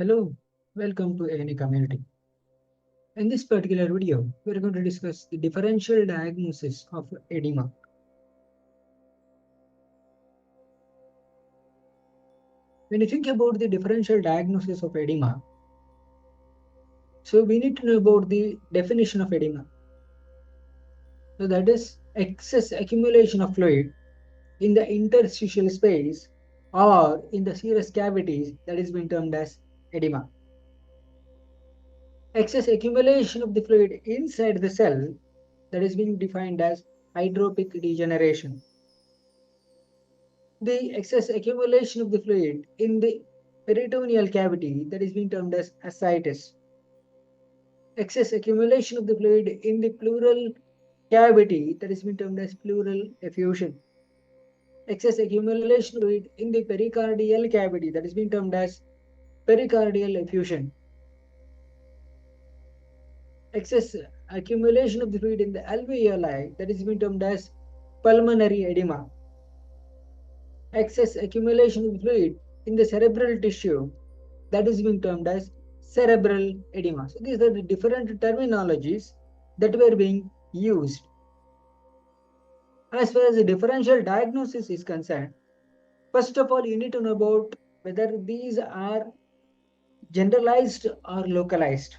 Hello, welcome to any community. In this particular video, we are going to discuss the differential diagnosis of edema. When you think about the differential diagnosis of edema, so we need to know about the definition of edema. So that is excess accumulation of fluid in the interstitial space or in the serous cavities that is being termed as edema. Excess accumulation of the fluid inside the cell that is being defined as hydropic degeneration. The excess accumulation of the fluid in the peritoneal cavity that is being termed as ascites. Excess accumulation of the fluid in the pleural cavity that is being termed as pleural effusion. Excess accumulation of fluid in the pericardial cavity that is being termed as pericardial effusion. Excess accumulation of the fluid in the alveoli that is being termed as pulmonary edema. Excess accumulation of fluid in the cerebral tissue that is being termed as cerebral edema. So these are the different terminologies that were being used. As far as the differential diagnosis is concerned, first of all, you need to know about whether these are generalized or localized,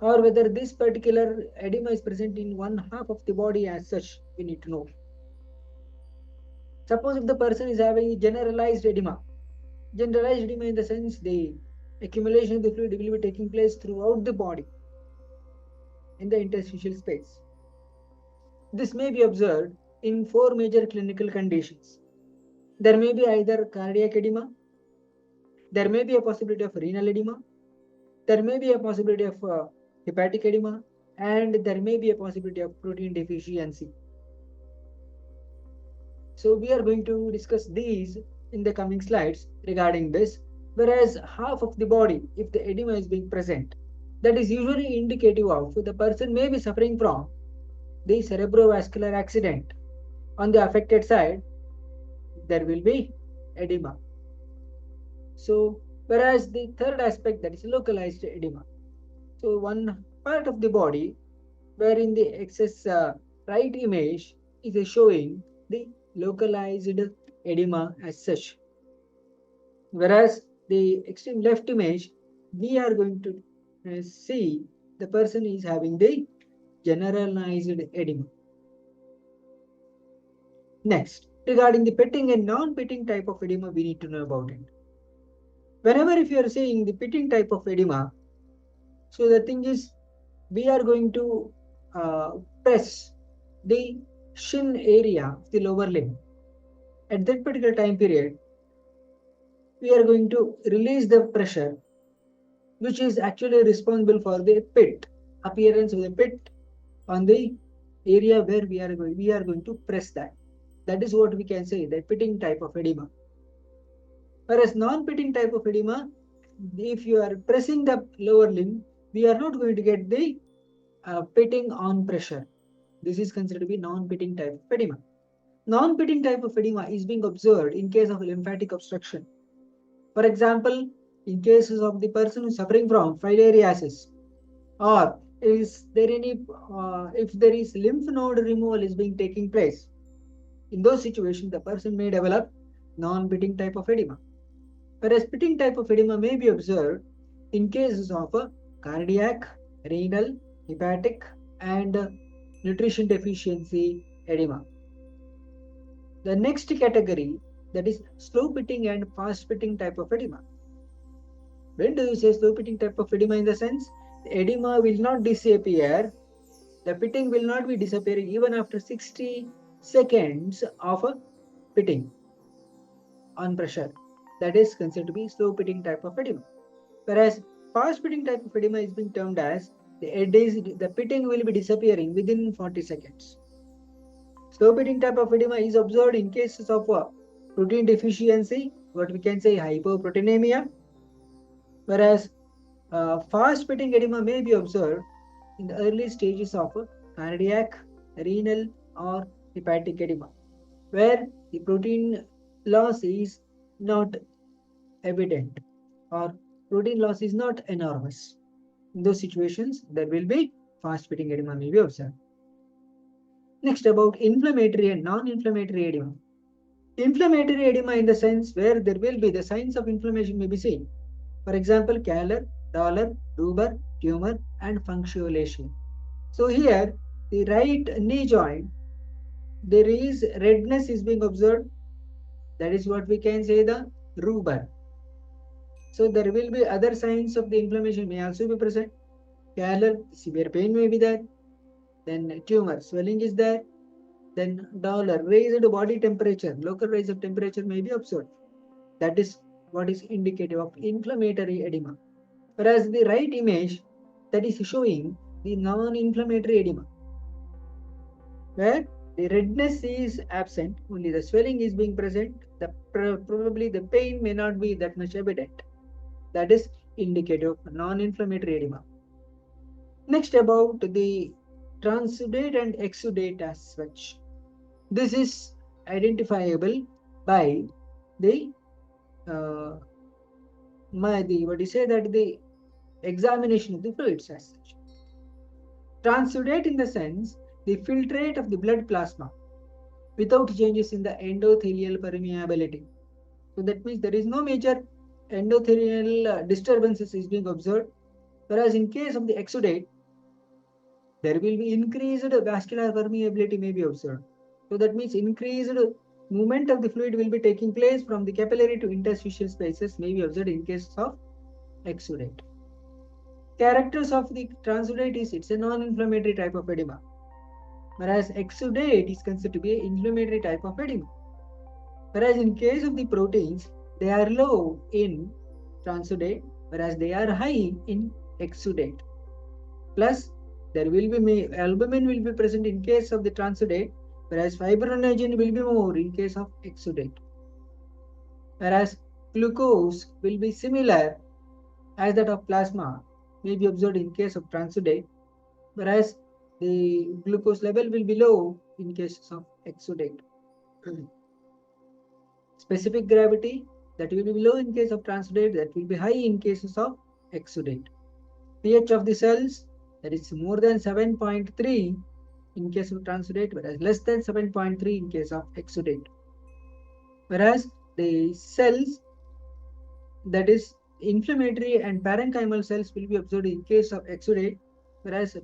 or whether this particular edema is present in one half of the body as such, we need to know. Suppose if the person is having generalized edema in the sense the accumulation of the fluid will be taking place throughout the body in the interstitial space. This may be observed in four major clinical conditions. There may be either cardiac edema, there may be a possibility of renal edema, there may be a possibility of hepatic edema, and there may be a possibility of protein deficiency. So we are going to discuss these in the coming slides regarding this. Whereas half of the body, if the edema is being present, that is usually indicative of the person may be suffering from the cerebrovascular accident. On the affected side, there will be edema. So, whereas the third aspect, that is localized edema. So, one part of the body wherein the excess right image is showing the localized edema as such. Whereas the extreme left image, we are going to see the person is having the generalized edema. Next, regarding the pitting and non-pitting type of edema, we need to know about it. Whenever if you are saying the pitting type of edema, so the thing is, we are going to press the shin area of the lower limb. At that particular time period, we are going to release the pressure, which is actually responsible for the pit, appearance of the pit on the area where we are going to press that. That is what we can say, the pitting type of edema. Whereas non-pitting type of edema, if you are pressing the lower limb, we are not going to get the pitting on pressure. This is considered to be non-pitting type of edema. Non-pitting type of edema is being observed in case of lymphatic obstruction. For example, in cases of the person who is suffering from filariasis, or is there any if there is lymph node removal is being taking place, in those situations the person may develop non-pitting type of edema. Whereas pitting type of edema may be observed in cases of cardiac, renal, hepatic, and nutrition deficiency edema. The next category, that is slow pitting and fast pitting type of edema. When do you say slow pitting type of edema? In the sense, the edema will not disappear, the pitting will not be disappearing even after 60 seconds of pitting on pressure. That is considered to be slow pitting type of edema. Whereas fast pitting type of edema is being termed as the pitting will be disappearing within 40 seconds. Slow pitting type of edema is observed in cases of protein deficiency, what we can say hypoproteinemia, whereas fast pitting edema may be observed in the early stages of cardiac, renal, or hepatic edema, where the protein loss is not evident or protein loss is not enormous. In those situations, there will be fast-pitting edema may be observed. Next, about inflammatory and non-inflammatory edema. Inflammatory edema in the sense where there will be the signs of inflammation may be seen. For example, calor, dolor, rubor, tumor, and punctuation. So here, the right knee joint, there is redness is being observed. That is what we can say the rubor. So there will be other signs of the inflammation may also be present. Calor, severe pain may be there. Then tumor, swelling is there. Then dolor, raised body temperature, local rise of temperature may be observed. That is what is indicative of inflammatory edema. Whereas the right image that is showing the non-inflammatory edema, where the redness is absent, only the swelling is being present, probably the pain may not be that much evident. That is indicative of non-inflammatory edema. Next, about the transudate and exudate as such. This is identifiable by the the examination of the fluids as such. Transudate in the sense the filtrate of the blood plasma without changes in the endothelial permeability. So that means there is no major endothelial disturbances is being observed. Whereas in case of the exudate, there will be increased vascular permeability may be observed. So that means increased movement of the fluid will be taking place from the capillary to interstitial spaces may be observed in case of exudate. Characters of the transudate is it's a non-inflammatory type of edema, whereas exudate is considered to be an inflammatory type of edema. Whereas in case of the proteins, they are low in transudate, whereas they are high in exudate. Plus, there will be albumin will be present in case of the transudate, whereas fibrinogen will be more in case of exudate. Whereas glucose will be similar as that of plasma may be observed in case of transudate, whereas the glucose level will be low in cases of exudate. Specific gravity that will be low in case of transudate, that will be high in cases of exudate. pH of the cells, that is more than 7.3 in case of transudate, whereas less than 7.3 in case of exudate. Whereas the cells, that is inflammatory and parenchymal cells, will be observed in case of exudate, whereas the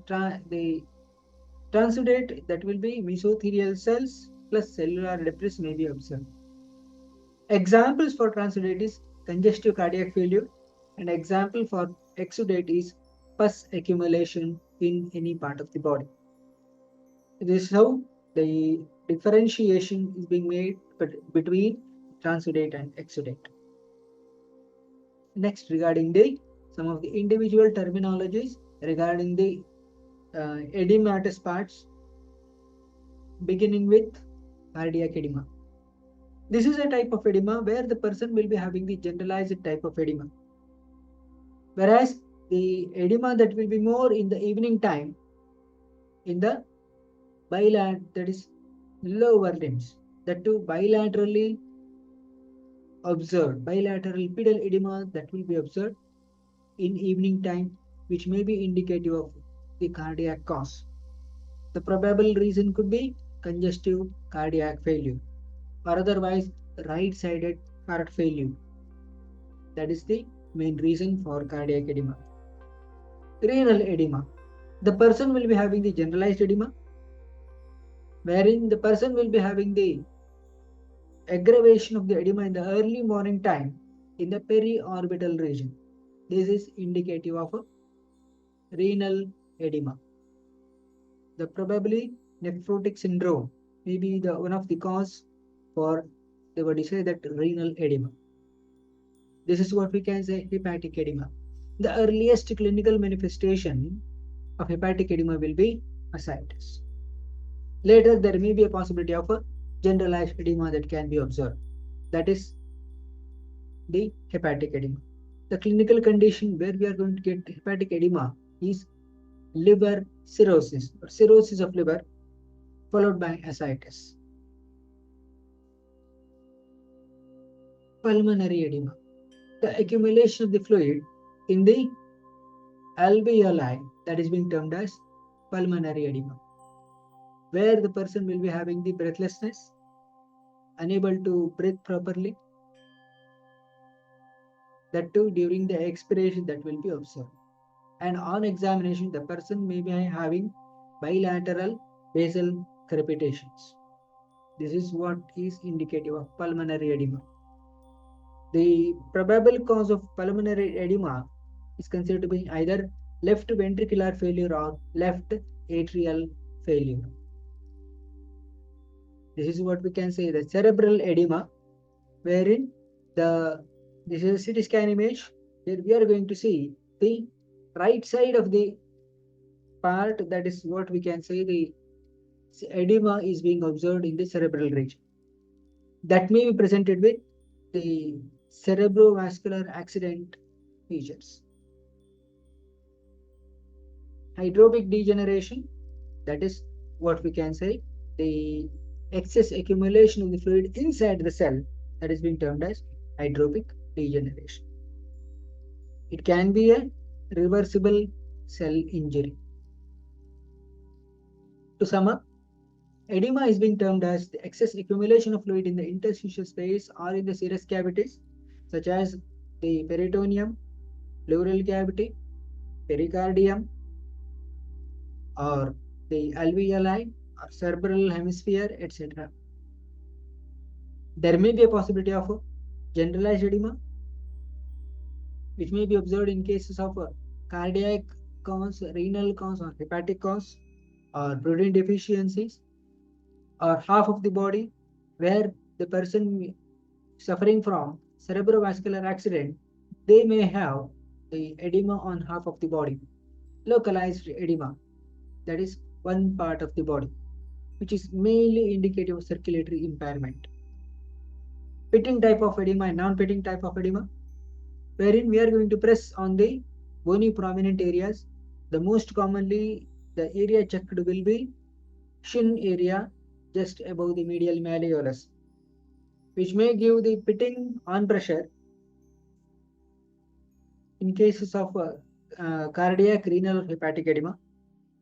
transudate, that will be mesothelial cells plus cellular debris may be observed. Examples for transudate is congestive cardiac failure, and example for exudate is pus accumulation in any part of the body. This is how the differentiation is being made between transudate and exudate. Next, regarding some of the individual terminologies regarding the edematous parts, beginning with cardiac edema. This is a type of edema where the person will be having the generalized type of edema, whereas the edema that will be more in the evening time in the that is lower limbs, that too bilaterally observed, bilateral pedal edema that will be observed in evening time, which may be indicative of the cardiac cause. The probable reason could be congestive cardiac failure, or otherwise right-sided heart failure. That is the main reason for cardiac edema. Renal edema. The person will be having the generalized edema, wherein the person will be having the aggravation of the edema in the early morning time in the periorbital region. This is indicative of a renal edema. The probably nephrotic syndrome may be the one of the cause for that renal edema. This is what we can say hepatic edema. The earliest clinical manifestation of hepatic edema will be ascites. Later, there may be a possibility of a generalized edema that can be observed. That is the hepatic edema. The clinical condition where we are going to get hepatic edema is liver cirrhosis or cirrhosis of liver followed by ascites. Pulmonary edema. The accumulation of the fluid in the alveoli, that is being termed as pulmonary edema, where the person will be having the breathlessness, unable to breathe properly. That too during the expiration that will be observed. And on examination, the person may be having bilateral basal crepitations. This is what is indicative of pulmonary edema. The probable cause of pulmonary edema is considered to be either left ventricular failure or left atrial failure. This is what we can say the cerebral edema, wherein this is a CT scan image. Here we are going to see the right side of the part, that is what we can say the edema is being observed in the cerebral region. That may be presented with the cerebrovascular accident features. Hydropic degeneration, that is what we can say the excess accumulation of the fluid inside the cell, that is being termed as hydropic degeneration. It can be a reversible cell injury. To sum up, edema is being termed as the excess accumulation of fluid in the interstitial space or in the serous cavities, such as the peritoneum, pleural cavity, pericardium, or the alveoli, or cerebral hemisphere, etc. There may be a possibility of a generalized edema, which may be observed in cases of cardiac cause, renal cause, or hepatic cause, or protein deficiencies, or half of the body, where the person suffering from cerebrovascular accident, they may have the edema on half of the body, localized edema, that is one part of the body, which is mainly indicative of circulatory impairment. Pitting type of edema and non-pitting type of edema, wherein we are going to press on the bony prominent areas. The most commonly the area checked will be shin area just above the medial malleolus, which may give the pitting on pressure in cases of cardiac, renal, hepatic edema,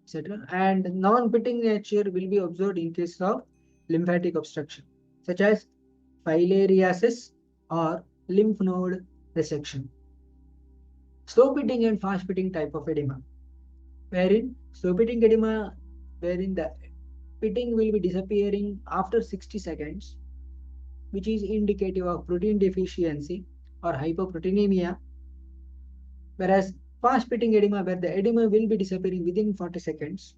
etc. And non-pitting nature will be observed in cases of lymphatic obstruction, such as filariasis or lymph node resection. Slow pitting and fast pitting type of edema, wherein slow pitting edema, wherein the pitting will be disappearing after 60 seconds, which is indicative of protein deficiency or hypoproteinemia, whereas fast pitting edema, where the edema will be disappearing within 40 seconds,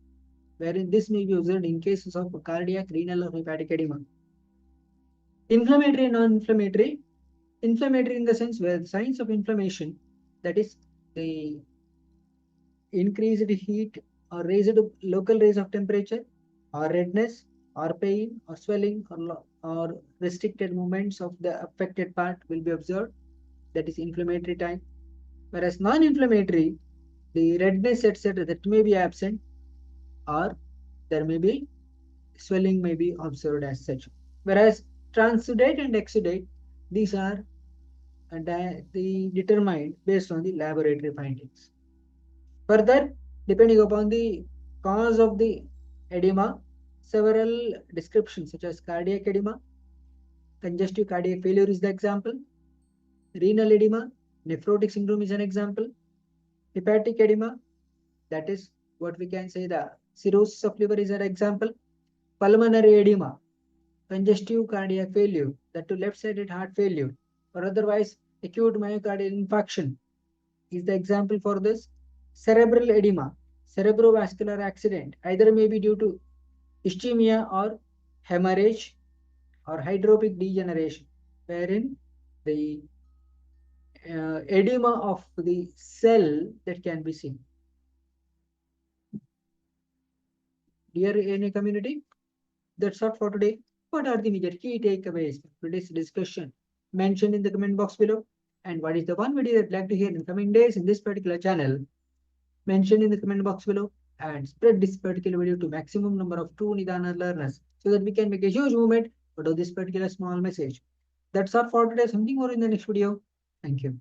wherein this may be observed in cases of cardiac, renal, or hepatic edema. Inflammatory and non-inflammatory. Inflammatory in the sense where the signs of inflammation, that is the increased heat or raised local raise of temperature, or redness, or pain, or swelling, or restricted movements of the affected part will be observed. That is inflammatory type. Whereas non-inflammatory, the redness, etc., that may be absent, or there may be swelling may be observed as such. Whereas transudate and exudate, these are determined based on the laboratory findings. Further, depending upon the cause of the edema, several descriptions such as cardiac edema, congestive cardiac failure is the example, renal edema, nephrotic syndrome is an example, hepatic edema, that is what we can say the cirrhosis of liver is an example, pulmonary edema, congestive cardiac failure, that to left-sided heart failure, or otherwise acute myocardial infarction is the example for this. Cerebral edema, cerebrovascular accident, either may be due to ischemia or hemorrhage or hydropic degeneration, wherein the edema of the cell that can be seen. Dear NA community, that's all for today. What are the major key takeaways from today's discussion? Mention in the comment box below. And what is the one video that you'd like to hear in coming days in this particular channel? Mention in the comment box below, and spread this particular video to maximum number of true Nidana learners so that we can make a huge movement out of this particular small message. That's all for today. Something more in the next video. Thank you.